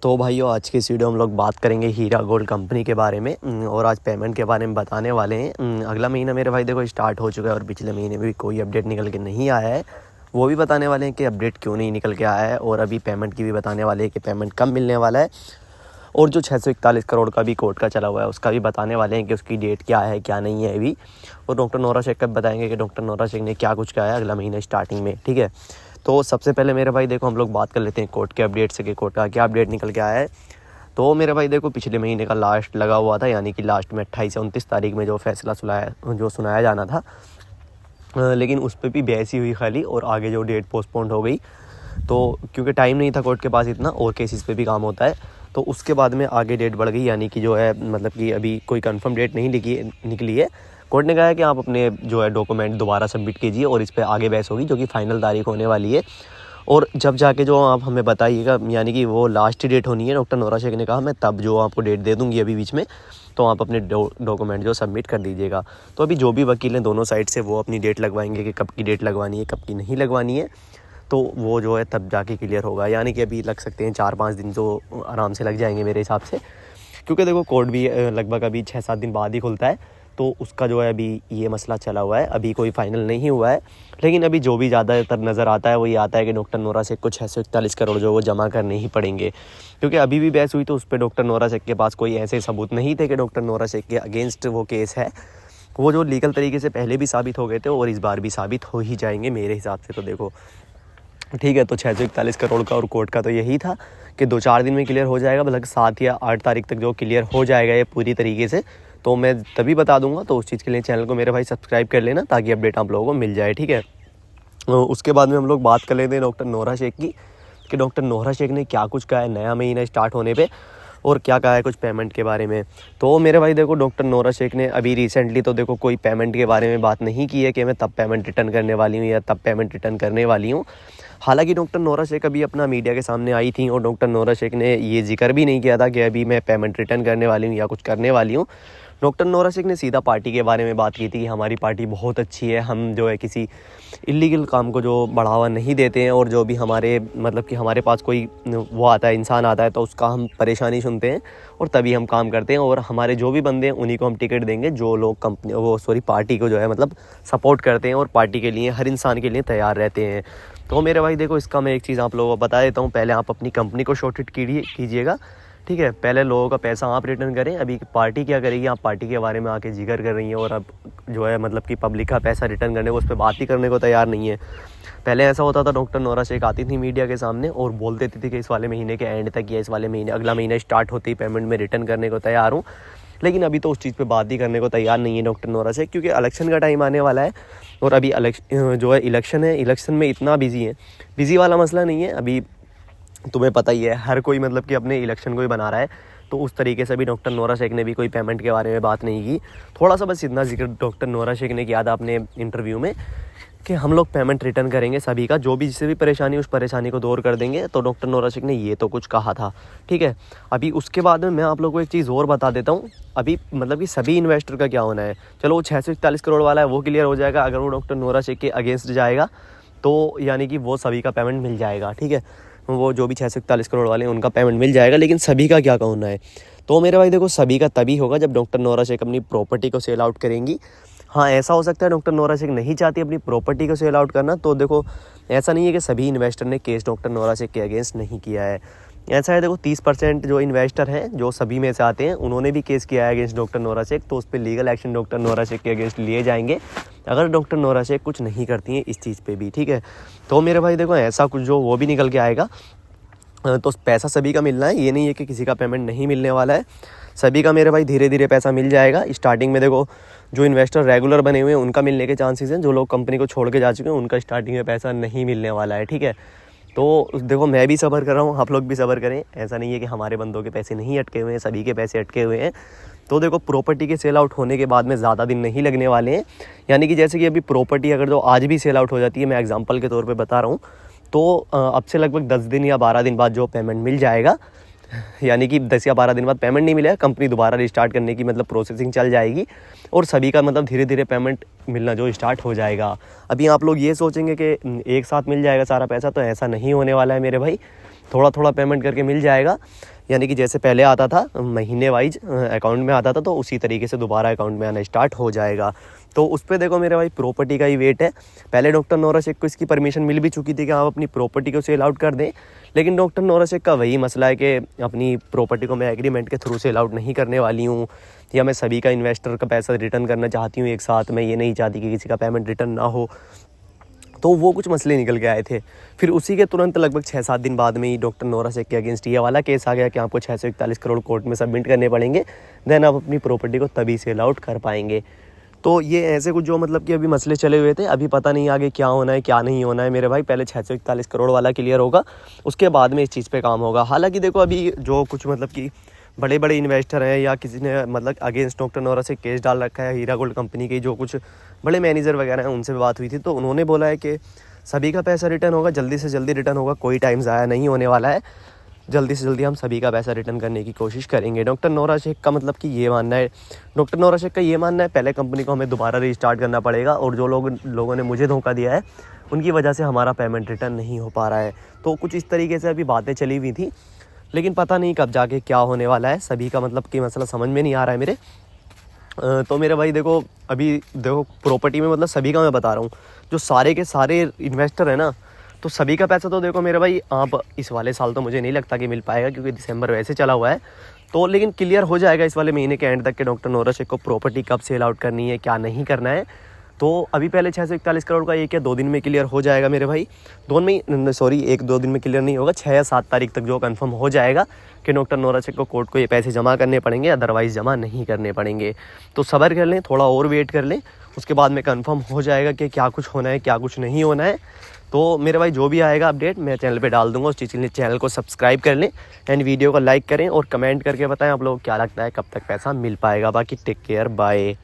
तो भाइयों आज की इस वीडियो में हम लोग बात करेंगे हीरा गोल्ड कंपनी के बारे में और आज पेमेंट के बारे में बताने वाले हैं। अगला महीना मेरे भाई देखो स्टार्ट हो चुका है और पिछले महीने में भी कोई अपडेट निकल के नहीं आया है। वो भी बताने वाले हैं कि अपडेट क्यों नहीं निकल के आया है और अभी पेमेंट की भी बताने वाले हैं कि पेमेंट कब मिलने वाला है। और जो 641 करोड़ का भी कोर्ट का चला हुआ है उसका भी बताने वाले हैं कि उसकी डेट क्या है क्या नहीं है अभी। और डॉक्टर नोरा शेख का बताएंगे कि डॉक्टर नोरा शेख ने क्या कुछ कहा है अगला महीना स्टार्टिंग में। ठीक है, तो सबसे पहले मेरे भाई देखो हम लोग बात कर लेते हैं कोर्ट के अपडेट से कि कोर्ट का क्या अपडेट निकल के आया है। तो मेरे भाई देखो पिछले महीने का लास्ट लगा हुआ था, यानी कि लास्ट में 28 से 29 तारीख में जो फैसला सुनाया जाना था, लेकिन उस पर भी बहस ही हुई खाली और आगे जो डेट पोस्टपोन्ड हो गई। तो क्योंकि टाइम नहीं था कोर्ट के पास इतना और केसेस पे भी काम होता है, तो उसके बाद में आगे डेट बढ़ गई, यानी कि जो है मतलब कि अभी कोई कंफर्म डेट नहीं निकली है। कोर्ट ने कहा है कि आप अपने जो है डॉक्यूमेंट दोबारा सबमिट कीजिए और इस पर आगे बहस होगी जो कि फाइनल तारीख होने वाली है। और जब जाके जो आप हमें बताइएगा, यानी कि वो लास्ट डेट होनी है, डॉक्टर नोरा शेख ने कहा मैं तब जो आपको डेट दे दूंगी अभी बीच में, तो आप अपने डॉक्यूमेंट जो सबमिट कर दीजिएगा। तो अभी जो भी वकील हैं दोनों साइड से वो अपनी डेट लगवाएंगे कि कब की डेट लगवानी है कब की नहीं लगवानी है, तो वो जो है तब जाके क्लियर होगा। यानी कि अभी लग सकते हैं 4-5 दिन तो आराम से लग जाएंगे मेरे हिसाब से, क्योंकि देखो कोर्ट भी लगभग अभी 6-7 दिन बाद ही खुलता है, तो उसका जो है अभी ये मसला चला हुआ है, अभी कोई फाइनल नहीं हुआ है। लेकिन अभी जो भी ज़्यादातर नज़र आता है वो ये आता है कि डॉक्टर नोरा शेख को 641 करोड़ जो वो जमा करने ही पड़ेंगे, क्योंकि अभी भी बहस हुई तो उस पर डॉक्टर नोरा शेख के पास कोई ऐसे सबूत नहीं थे कि डॉक्टर नोरा शेख के अगेंस्ट वो केस है। वो जो लीगल तरीके से पहले भी साबित हो गए थे और इस बार भी साबित हो ही जाएंगे मेरे हिसाब से। तो देखो ठीक है, तो 641 करोड़ का और कोर्ट का तो यही था कि 2-4 दिन में क्लियर हो जाएगा, मतलब 7 या 8 तारीख तक जो क्लियर हो जाएगा ये पूरी तरीके से, तो मैं तभी बता दूंगा। तो उस चीज़ के लिए चैनल को मेरे भाई सब्सक्राइब कर लेना ताकि अपडेट आप लोगों को मिल जाए। ठीक है, उसके बाद में हम लोग बात कर लेते हैं डॉक्टर नोरा शेख की कि डॉक्टर नोरा शेख ने क्या कुछ कहा है नया महीना स्टार्ट होने पे और क्या कहा है कुछ पेमेंट के बारे में। तो मेरे भाई देखो डॉक्टर नोरा शेख ने अभी रिसेंटली तो देखो कोई पेमेंट के बारे में बात नहीं की है कि मैं तब पेमेंट रिटर्न करने वाली हूँ या तब पेमेंट रिटर्न करने वाली हूँ। हालांकि डॉक्टर नोरा शेख अभी अपना मीडिया के सामने आई थी और डॉक्टर नोरा शेख ने ये जिक्र भी नहीं किया था कि अभी मैं पेमेंट रिटर्न करने वाली हूँ या कुछ करने वाली हूँ। डॉक्टर नोरा शेख ने सीधा पार्टी के बारे में बात की थी कि हमारी पार्टी बहुत अच्छी है, हम जो है किसी इलीगल काम को जो बढ़ावा नहीं देते हैं और जो भी हमारे मतलब कि हमारे पास कोई वो आता है इंसान आता है तो उसका हम परेशानी सुनते हैं और तभी हम काम करते हैं, और हमारे जो भी बंदे हैं उन्हीं को हम टिकट देंगे जो लोग पार्टी को जो है मतलब सपोर्ट करते हैं और पार्टी के लिए हर इंसान के लिए तैयार रहते हैं। तो मेरे भाई देखो इसका मैं एक चीज़ आप लोगों को बता देता हूँ, पहले आप अपनी कंपनी को शॉर्टेड कीजिएगा। ठीक है, पहले लोगों का पैसा आप रिटर्न करें। अभी पार्टी क्या करेगी, आप पार्टी के बारे में आके जिक्र कर रही हैं और अब जो है मतलब कि पब्लिक का पैसा रिटर्न करने को उस पर बात ही करने को तैयार नहीं है। पहले ऐसा होता था डॉक्टर नोरा शेख आती थी मीडिया के सामने और बोल देती थी कि इस वाले महीने के एंड तक या इस वाले महीने अगला महीना स्टार्ट होते ही पेमेंट में रिटर्न करने को तैयार हूँ। लेकिन अभी तो उस चीज़ पे बात ही करने को तैयार नहीं है डॉक्टर नोरा शेख, क्योंकि इलेक्शन का टाइम आने वाला है और अभी जो है इलेक्शन है, इलेक्शन में इतना बिजी वाला मसला नहीं है। अभी तुम्हें पता ही है हर कोई मतलब कि अपने इलेक्शन को ही बना रहा है, तो उस तरीके से भी डॉक्टर नोरा शेख ने भी कोई पेमेंट के बारे में बात नहीं की। थोड़ा सा बस इतना जिक्र डॉक्टर नोरा शेख ने किया था अपने इंटरव्यू में कि हम लोग पेमेंट रिटर्न करेंगे सभी का, जो भी जिससे भी परेशानी उस परेशानी को दूर कर देंगे। तो डॉक्टर नोरा शेख ने ये तो कुछ कहा था। ठीक है, अभी उसके बाद में मैं आप लोगों को एक चीज़ और बता देता हूँ। अभी मतलब कि सभी इन्वेस्टर का क्या होना है, चलो वो 641 करोड़ वाला है वो क्लियर हो जाएगा, अगर वो डॉक्टर नोरा शेख के अगेंस्ट जाएगा तो यानी कि वो सभी का पेमेंट मिल जाएगा। ठीक है, वो जो भी 641 करोड़ वाले हैं उनका पेमेंट मिल जाएगा, लेकिन सभी का क्या होना है। तो मेरे भाई देखो सभी का तभी होगा जब डॉक्टर नोरा शेख अपनी प्रॉपर्टी को सेल आउट करेंगी। हाँ, ऐसा हो सकता है डॉक्टर नोरा शेख नहीं चाहती अपनी प्रॉपर्टी को सेल आउट करना, तो देखो ऐसा नहीं है कि सभी इन्वेस्टर ने केस डॉक्टर नोरा शेख के अगेंस्ट नहीं किया है। ऐसा है देखो 30% जो इन्वेस्टर हैं जो सभी में से आते हैं उन्होंने भी केस किया है अगेंस्ट डॉक्टर नोरा शेख, तो उस पर legal action doctor Nora Sheikh के अगेंस्ट लिए जाएंगे अगर डॉक्टर नोरा शेख कुछ नहीं करती हैं इस चीज़ पे भी। ठीक है, तो मेरे भाई देखो ऐसा कुछ जो वो भी निकल के आएगा, तो पैसा सभी का मिलना है, ये नहीं है कि किसी का पेमेंट नहीं मिलने वाला है। सभी का मेरे भाई धीरे धीरे पैसा मिल जाएगा। स्टार्टिंग में देखो जो इन्वेस्टर रेगुलर बने हुए हैं उनका मिलने के चांसेस हैं, जो लोग कंपनी को छोड़ के जा चुके हैं उनका स्टार्टिंग में पैसा नहीं मिलने वाला है। ठीक है, तो देखो मैं भी सब्र कर रहा हूँ, आप लोग भी सब्र करें। ऐसा नहीं है कि हमारे बंदों के पैसे नहीं अटके हुए हैं, सभी के पैसे अटके हुए हैं। तो देखो प्रॉपर्टी के सेल आउट होने के बाद में ज़्यादा दिन नहीं लगने वाले हैं, यानी कि जैसे कि अभी प्रॉपर्टी अगर जो आज भी सेल आउट हो जाती है, मैं एग्जांपल के तौर पे बता रहा हूँ, तो अब से लगभग 10 दिन या 12 दिन बाद जो पेमेंट मिल जाएगा, यानी कि 10 या 12 दिन बाद पेमेंट नहीं मिलेगा, कंपनी दोबारा रिस्टार्ट करने की मतलब प्रोसेसिंग चल जाएगी और सभी का मतलब धीरे धीरे पेमेंट मिलना जो स्टार्ट हो जाएगा। अभी आप लोग ये सोचेंगे कि एक साथ मिल जाएगा सारा पैसा, तो ऐसा नहीं होने वाला है मेरे भाई। थोड़ा थोड़ा पेमेंट करके मिल जाएगा, यानी कि जैसे पहले आता था महीने वाइज अकाउंट में आता था, तो उसी तरीके से दोबारा अकाउंट में आना स्टार्ट हो जाएगा। तो उस पर देखो मेरे भाई प्रॉपर्टी का ही वेट है। पहले डॉक्टर नोरा शेख को इसकी परमिशन मिल भी चुकी थी कि आप अपनी प्रॉपर्टी को सेल आउट कर दें, लेकिन डॉक्टर नोरा शेख का वही मसला है कि अपनी प्रॉपर्टी को मैं एग्रीमेंट के थ्रू सेल आउट नहीं करने वाली हूँ, या मैं सभी का इन्वेस्टर का पैसा रिटर्न करना चाहती हूँ एक साथ। मैं ये नहीं चाहती कि किसी का पेमेंट रिटर्न ना हो। तो वो कुछ मसले निकल के आए थे। फिर उसी के तुरंत लगभग 6-7 दिन बाद में ही डॉक्टर नोरा शेख के अगेंस्ट ये वाला केस आ गया कि आपको 641 करोड़ कोर्ट में सबमिट करने पड़ेंगे, देन आप अपनी प्रॉपर्टी को तभी सेल आउट कर पाएंगे। तो ये ऐसे कुछ जो मतलब कि अभी मसले चले हुए थे, अभी पता नहीं आगे क्या होना है क्या नहीं होना है मेरे भाई। पहले 641 करोड़ वाला क्लियर होगा, उसके बाद में इस चीज़ पे काम होगा। हालांकि देखो अभी जो कुछ मतलब कि बड़े बड़े इन्वेस्टर हैं या किसी ने मतलब अगेंस्ट डॉक्टर नोरा से केस डाल रखा है, हीरा गोल्ड कंपनी के जो कुछ बड़े मैनेजर वगैरह हैं उनसे बात हुई थी, तो उन्होंने बोला है कि सभी का पैसा रिटर्न होगा, जल्दी से जल्दी रिटर्न होगा, कोई टाइम ज़ाया नहीं होने वाला है, जल्दी से जल्दी हम सभी का पैसा रिटर्न करने की कोशिश करेंगे। डॉक्टर नोरा शेख का मतलब कि ये मानना है, डॉक्टर नोरा शेख का ये मानना है पहले कंपनी को हमें दोबारा रीस्टार्ट करना पड़ेगा, और जो लोगों ने मुझे धोखा दिया है उनकी वजह से हमारा पेमेंट रिटर्न नहीं हो पा रहा है। तो कुछ इस तरीके से अभी बातें चली हुई थी, लेकिन पता नहीं कब जाके क्या होने वाला है। सभी का मतलब कि मसला समझ में नहीं आ रहा है मेरे। तो मेरे भाई देखो अभी देखो प्रॉपर्टी में मतलब सभी का मैं बता रहा हूँ, जो सारे के सारे इन्वेस्टर है ना, तो सभी का पैसा तो देखो मेरे भाई आप इस वाले साल तो मुझे नहीं लगता कि मिल पाएगा, क्योंकि दिसंबर वैसे चला हुआ है। तो लेकिन क्लियर हो जाएगा इस वाले महीने के एंड तक के डॉक्टर नोरा शेख को प्रॉपर्टी कब सेल आउट करनी है, क्या नहीं करना है। तो अभी पहले 641 करोड़ का एक या 2 दिन में क्लियर हो जाएगा मेरे भाई। 1-2 दिन में क्लियर नहीं होगा, 6 या 7 तारीख तक जो कंफर्म हो जाएगा कि डॉक्टर नोरा शेख को कोर्ट को ये पैसे जमा करने पड़ेंगे, अदरवाइज़ जमा नहीं करने पड़ेंगे। तो सब्र कर लें, थोड़ा और वेट कर लें, उसके बाद में कंफर्म हो जाएगा कि क्या कुछ होना है क्या कुछ नहीं होना है। तो मेरे भाई जो भी आएगा अपडेट मैं चैनल पे डाल दूंगा, उस चीज़ के लिए चैनल को सब्सक्राइब कर लें एंड वीडियो को लाइक करें और कमेंट करके बताएं आप लोगों को क्या लगता है कब तक पैसा मिल पाएगा। बाकी टेक केयर, बाय।